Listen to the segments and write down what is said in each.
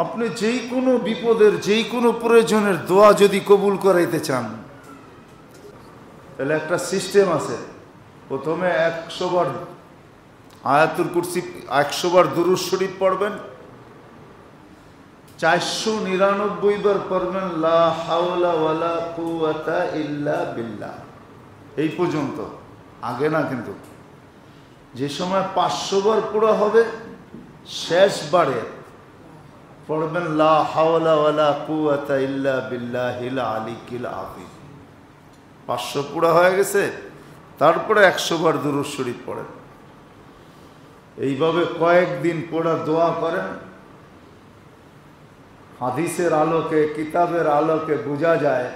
আপনি যেই কোনো বিপদের যেই কোনো প্রয়োজনের দোয়া যদি কবুল করাইতে চান, তাহলে একটা সিস্টেম আছে। প্রথমে 100 বার আয়াতুল কুরসি, 100 বার দুরূদ শরীফ পড়বেন, 499 বার পড়বেন লা হাওলা ওয়ালা কুওয়াতা ইল্লা বিল্লাহ, এই পর্যন্ত। আগে না, কিন্তু যে সময় 500 বার পুরো হবে, শেষ বারে পড়বেন লা হাওলা ওয়ালা কুওয়াতা ইল্লা বিল্লাহিল আলিয়্যিল আযীম। 500 পুরা হয়ে গেছে, তারপরে 100 বার দুরূদ শরীফ পড়েন। এইভাবে কয়েকদিন পড়া দোয়া করেন। হাদিসের আলোকে, কিতাবের আলোকে বোঝা যায়,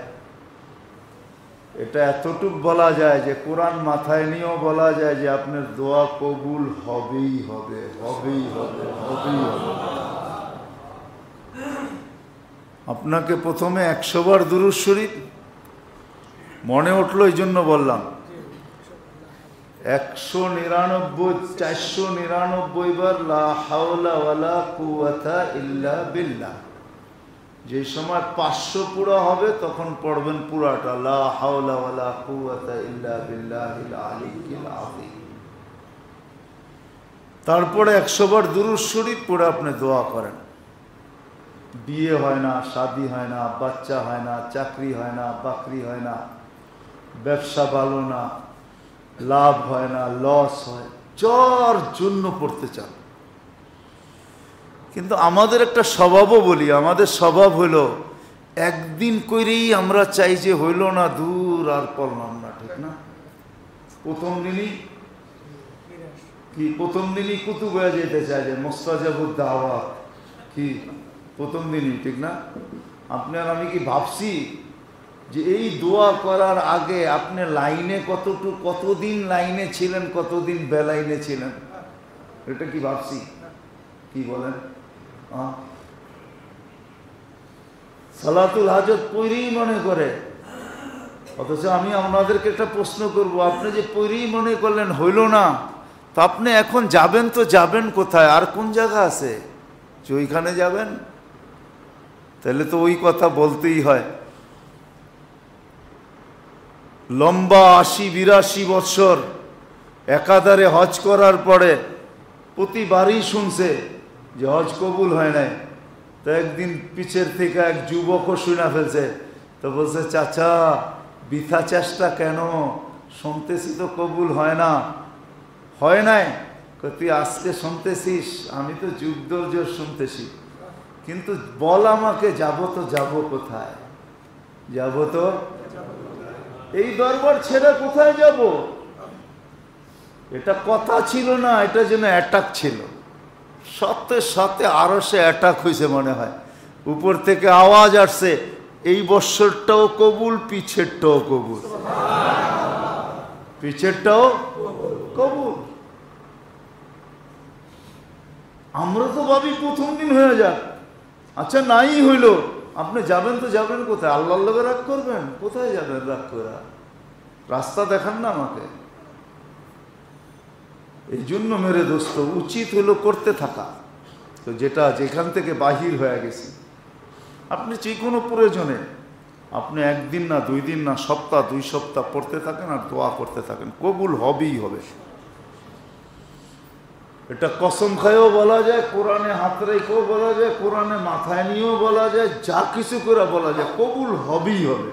এটা এতটুক বলা যায় যে কোরআন মাথায় নিয়েও বলা যায় যে আপনার দোয়া কবুল হবেই হবে, হবেই হবে, হবেই হবে। আপনাকে প্রথমে 100 বার দুরূদ শরীফ মনে উঠলো, এই জন্য বললাম। 499 বার লা হাওলা ওয়ালা কুওয়াতা ইল্লা বিল্লাহ। যে সময় 500 পুরা হবে তখন পড়বেন পুরাটা লা হাওলা ওয়ালা কুওয়াতা ইল্লা বিল্লাহিল আলিয়্যিল আযীম। তারপরে 100 বার দুরূদ শরীফ পড়ে আপনি দোয়া করেন। বিয়ে হয় না, শাদী হয় না, বাচ্চা হয় না, চাকরি হয় না, বাকরি হয় না, ব্যবসা ভালো না, লাভ হয় না, লস হয়, যার জন্য পড়তে চান। কিন্তু আমাদের একটা স্বভাবও বলি, আমাদের স্বভাব হলো একদিন করেই আমরা চাই যে হইল না, দূর আর পড়লাম না, ঠিক না? প্রথম দিনই কুতুব হয়ে যেতে চাই, যে মুস্তাজাবুদ দাওয়াত কি প্রথম দিনই, ঠিক না? আপনি আর আমি কি ভাবছি যে এই দোয়া করার আগে আপনি লাইনে কতদিন লাইনে ছিলেন, কতদিন বেলাইনে ছিলেন? এটা কি ভাবছি? কি বলেন? সালাতুল হাজত পড়েই মনে করে, অথচ আমি আপনাদেরকে একটা প্রশ্ন করব, আপনি যে পড়েই মনে করলেন হইল না, তো আপনি এখন যাবেন, তো যাবেন কোথায়? আর কোন জায়গা আছে যে ওইখানে যাবেন? তাহলে তো ওই কথা বলতেই হয়। লম্বা 80-82 বছর একাধারে হজ করার পরে প্রতিবারই শুনছে যে হজ কবুল হয় নাই। তো একদিন পিছের থেকে এক যুবকও শুনে ফেলছে, তো বলছে, চাচা বৃথা চেষ্টা কেন, শুনতেছি তো কবুল হয় না। হয় নাই? তুই আজকে শুনতেছিস, আমি তো যুগ দর্জর শুনতেছি, কিন্তু বল আমাকে, যাব তো যাব কোথায়? যাব তো এই দরবার ছেড়ে কোথায় যাব? এটা কথা ছিল না, এটা যেন অ্যাটাক ছিল। সাথে সাথে আরো সে অ্যাটাক হয়েছে মনে হয়, উপর থেকে আওয়াজ আসছে, এই বৎসরটাও কবুল, পিছেরটাও কবুল, পিছেরটাও কবুল। আমরা তো ভাবি প্রথম দিন হয়ে যাক, আচ্ছা নাই হইল, আপনি যাবেন তো যাবেন কোথায়? আল্লাহর লগে রাগ করবেন? কোথায় যাবেন রাগ করে? রাস্তা দেখান না আমাকে। এই জন্য মেরে দোস্ত, উচিত হলো করতে থাকা। তো যেটা যেখান থেকে বাহির হয়ে গেছি, আপনি যে কোনো প্রয়োজনে আপনি একদিন না, 2 দিন না, সপ্তাহ 2 সপ্তাহ পড়তে থাকেন আর দোয়া করতে থাকেন, কবুল হবেই হবে। এটা কসম খায়ও বলা যায়, কোরআনে হাত রেখেও বলা যায়, কোরআনে মাথায় নিয়েও বলা যায়, যা কিছু করে বলা যায়, কবুল হবেই হবে।